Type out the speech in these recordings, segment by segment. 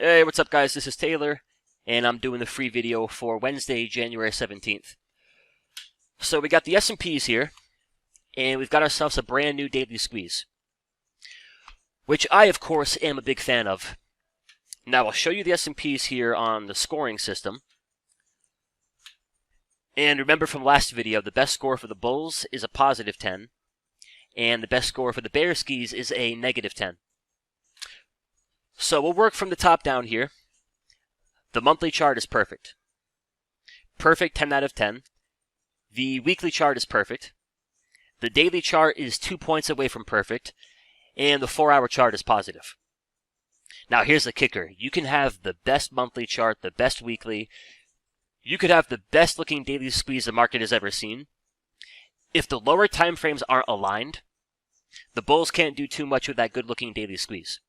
Hey, what's up guys? This is Taylor, and I'm doing the free video for Wednesday, January 17th. So we got the S&Ps here, and we've got ourselves a brand new daily squeeze, which I, of course, am a big fan of. Now, I'll show you the S&Ps here on the scoring system. And remember from last video, the best score for the Bulls is a positive 10, and the best score for the Bearskis is a negative 10. So we'll work from the top down here. The monthly chart is perfect. Perfect 10 out of 10. The weekly chart is perfect. The daily chart is 2 points away from perfect. And the 4-hour chart is positive. Now here's the kicker. You can have the best monthly chart, the best weekly. You could have the best looking daily squeeze the market has ever seen. If the lower time frames aren't aligned, the Bulls can't do too much with that good looking daily squeeze.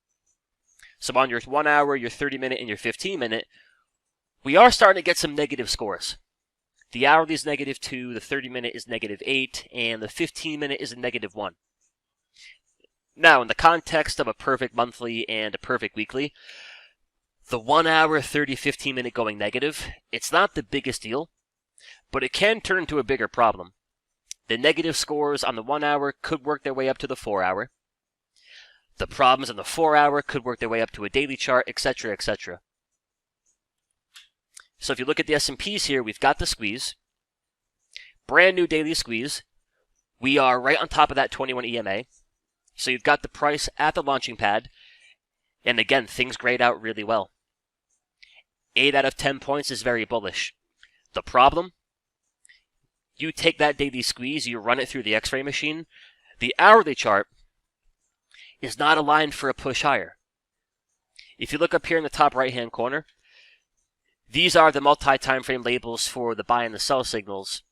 So on your 1 hour, your 30 minute, and your 15 minute, we are starting to get some negative scores. The hourly is -2, the 30 minute is -8, and the 15 minute is a -1. Now, in the context of a perfect monthly and a perfect weekly, the 1 hour, 30, 15 minute going negative, it's not the biggest deal, but it can turn into a bigger problem. The negative scores on the 1 hour could work their way up to the 4 hour. The problems on the 4 hour could work their way up to a daily chart, etc., etc. So if you look at the S&Ps here, we've got the squeeze. Brand new daily squeeze. We are right on top of that 21 EMA. So you've got the price at the launching pad. And again, things grade out really well. 8 out of 10 points is very bullish. The problem? You take that daily squeeze, you run it through the X-ray machine. The hourly chart is not aligned for a push higher. If you look up here in the top right-hand corner, these are the multi-time frame labels for the buy and the sell signals.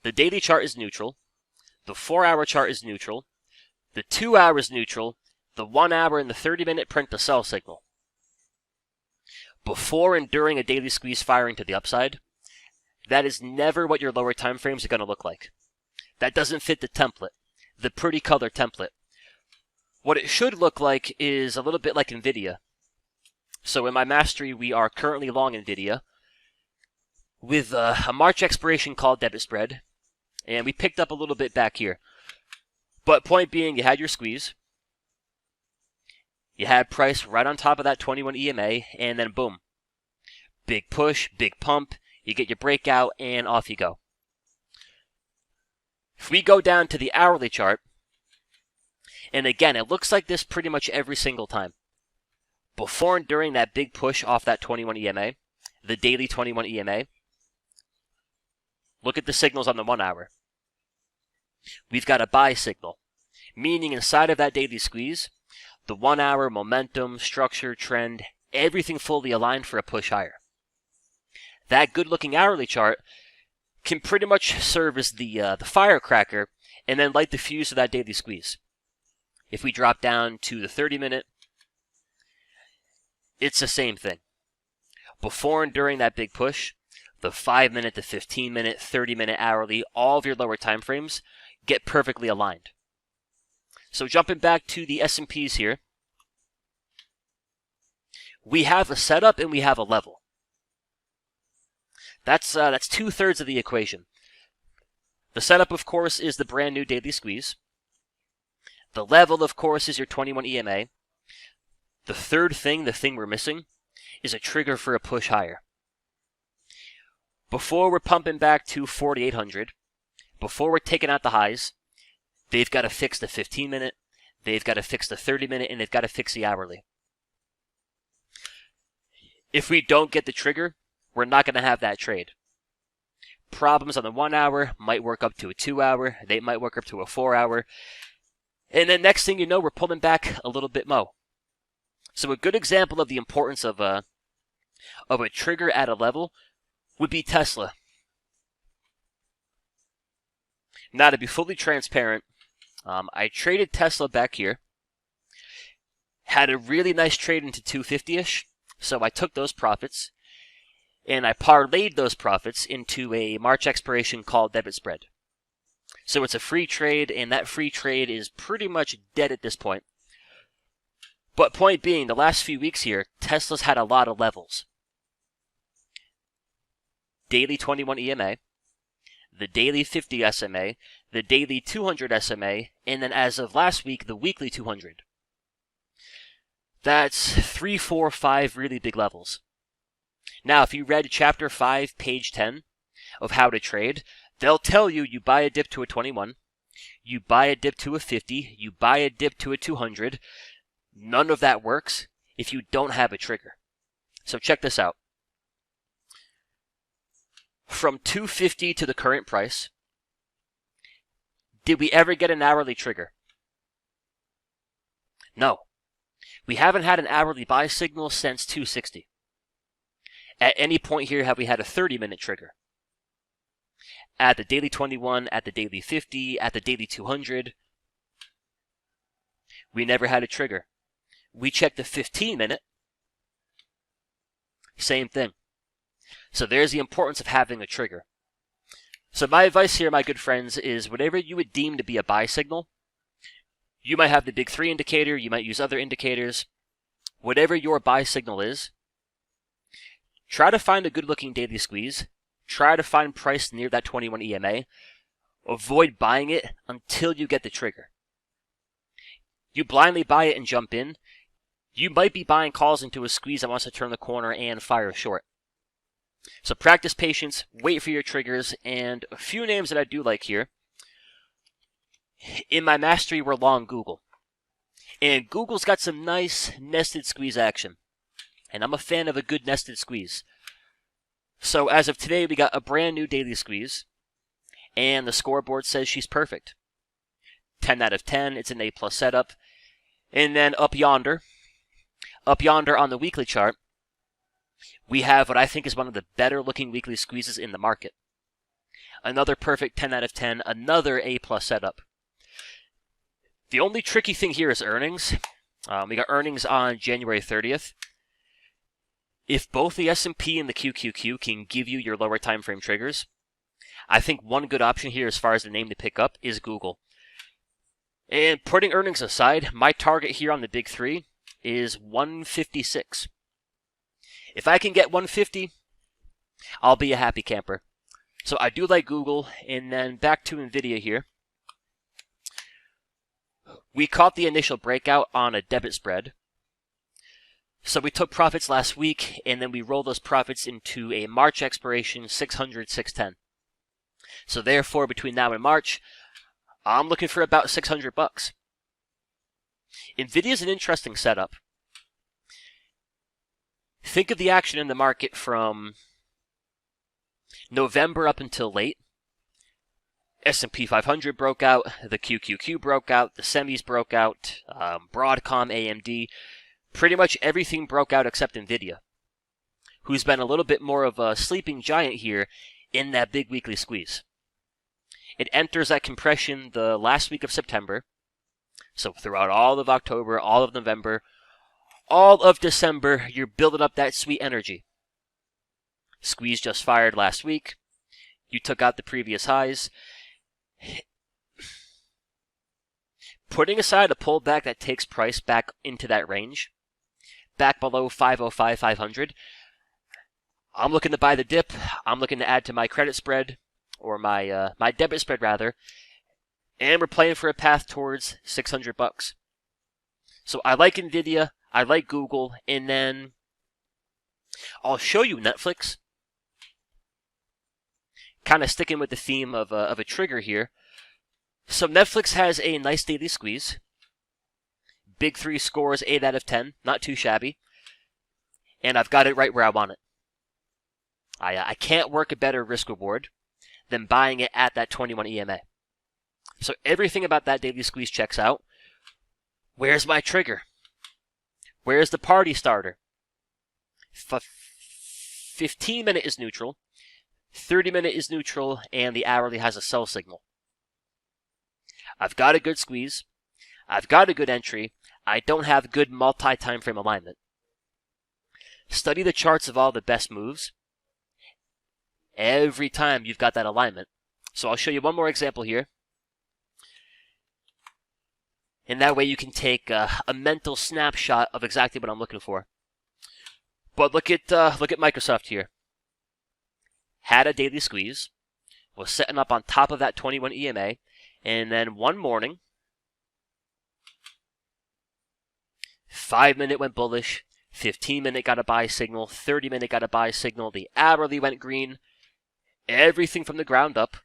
The daily chart is neutral. The 4-hour chart is neutral. The 2 hour is neutral. The 1 hour and the 30 minute print the sell signal. Before and during a daily squeeze firing to the upside, that is never what your lower time frames are going to look like. That doesn't fit the template, the pretty color template. What it should look like is a little bit like NVIDIA. So in my mastery, we are currently long NVIDIA with a March expiration called debit spread, and we picked up a little bit back here. But point being, you had your squeeze, you had price right on top of that 21 EMA, and then boom. Big push, big pump, you get your breakout, and off you go. If we go down to the hourly chart, and again, it looks like this pretty much every single time. Before and during that big push off that 21 EMA, the daily 21 EMA, look at the signals on the 1 hour. We've got a buy signal, meaning inside of that daily squeeze, the 1 hour momentum, structure, trend, everything fully aligned for a push higher. That good looking hourly chart can pretty much serve as the firecracker and then light the fuse of that daily squeeze. If we drop down to the 30 minute, it's the same thing. Before and during that big push, the 5 minute, the 15 minute, 30 minute hourly, all of your lower time frames get perfectly aligned. So jumping back to the S&Ps here, we have a setup and we have a level. That's 2/3 of the equation. The setup, of course, is the brand new daily squeeze. The level, of course, is your 21 EMA. The third thing, the thing we're missing, is a trigger for a push higher. Before we're pumping back to 4,800, before we're taking out the highs, they've got to fix the 15 minute, they've got to fix the 30 minute, and they've got to fix the hourly. If we don't get the trigger, we're not going to have that trade. Problems on the 1 hour might work up to a 2 hour, they might work up to a 4 hour, and then next thing you know, we're pulling back a little bit more. So a good example of the importance of a trigger at a level would be Tesla. Now, to be fully transparent, I traded Tesla back here. Had a really nice trade into 250-ish, so I took those profits, and I parlayed those profits into a March expiration called debit spread. So it's a free trade, and that free trade is pretty much dead at this point. But point being, the last few weeks here, Tesla's had a lot of levels. Daily 21 EMA, the daily 50 SMA, the daily 200 SMA, and then as of last week, the weekly 200. That's 3, 4, 5 really big levels. Now, if you read Chapter 5, page 10 of How to Trade, they'll tell you you buy a dip to a 21, you buy a dip to a 50, you buy a dip to a 200. None of that works if you don't have a trigger. So check this out. From 250 to the current price, did we ever get an hourly trigger? No. We haven't had an hourly buy signal since 260. At any point here have we had a 30-minute trigger. At the daily 21, at the daily 50, at the daily 200, we never had a trigger. We checked the 15-minute, same thing. So there's the importance of having a trigger. So my advice here, my good friends, is whatever you would deem to be a buy signal, you might have the big 3 indicator, you might use other indicators, whatever your buy signal is, try to find a good-looking daily squeeze, try to find price near that 21 EMA, avoid buying it until you get the trigger. You blindly buy it and jump in, you might be buying calls into a squeeze that wants to turn the corner and fire short. So practice patience, wait for your triggers, and a few names that I do like here. In my mastery, we're long Google. And Google's got some nice nested squeeze action. And I'm a fan of a good nested squeeze. So as of today, we got a brand new daily squeeze. And the scoreboard says she's perfect. 10 out of 10, it's an A+ setup. And then up yonder on the weekly chart, we have what I think is one of the better looking weekly squeezes in the market. Another perfect 10 out of 10, another A+ setup. The only tricky thing here is earnings. We got earnings on January 30th. If both the S&P and the QQQ can give you your lower time frame triggers, I think one good option here as far as the name to pick up is Google. And putting earnings aside, my target here on the big 3 is 156. If I can get 150, I'll be a happy camper. So I do like Google, and then back to NVIDIA here. We caught the initial breakout on a debit spread. So we took profits last week, and then we rolled those profits into a March expiration 600, 610. So therefore, between now and March, I'm looking for about $600. NVIDIA is an interesting setup. Think of the action in the market from November up until late. S&P 500 broke out, the QQQ broke out, the semis broke out, Broadcom, AMD, pretty much everything broke out except NVIDIA, who's been a little bit more of a sleeping giant here in that big weekly squeeze. It enters that compression the last week of September, so throughout all of October, all of November, all of December, you're building up that sweet energy. Squeeze just fired last week. You took out the previous highs. Putting aside a pullback that takes price back into that range, back below 505, 500, I'm looking to buy the dip. I'm looking to add to my credit spread, or my debit spread rather, and we're playing for a path towards $600. So I like NVIDIA, I like Google, and then I'll show you Netflix. Kind of sticking with the theme of a trigger here. So Netflix has a nice daily squeeze. Big 3 scores 8 out of 10, not too shabby. And I've got it right where I want it. I can't work a better risk reward than buying it at that 21 EMA. So everything about that daily squeeze checks out. Where's my trigger? Where's the party starter? 15-minute is neutral. 30-minute is neutral, and the hourly has a sell signal. I've got a good squeeze. I've got a good entry. I don't have good multi-time frame alignment. Study the charts of all the best moves. Every time you've got that alignment. So I'll show you one more example here. And that way you can take a mental snapshot of exactly what I'm looking for. But look at Microsoft here. Had a daily squeeze, was setting up on top of that 21 EMA, and then one morning, 5-minute went bullish, 15-minute got a buy signal, 30-minute got a buy signal, the hourly went green, everything from the ground up,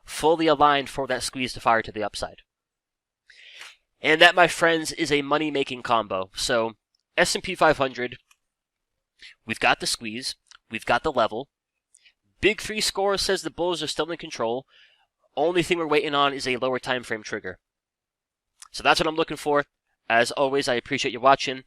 fully aligned for that squeeze to fire to the upside. And that, my friends, is a money-making combo. So S&P 500, we've got the squeeze, we've got the level. Big 3 score says the bulls are still in control. Only thing we're waiting on is a lower time frame trigger. So that's what I'm looking for. As always, I appreciate you watching.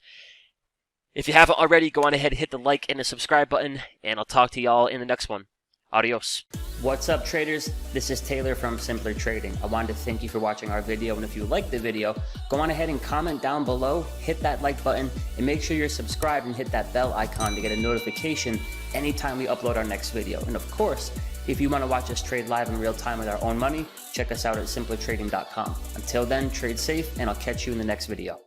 If you haven't already, go on ahead and hit the like and the subscribe button, and I'll talk to y'all in the next one. Adios. What's up, traders? This is Taylor from Simpler Trading. I wanted to thank you for watching our video, and if you liked the video, go on ahead and comment down below, hit that like button, and make sure you're subscribed and hit that bell icon to get a notification anytime we upload our next video. And of course, if you want to watch us trade live in real time with our own money, check us out at simplertrading.com. Until then, trade safe, and I'll catch you in the next video.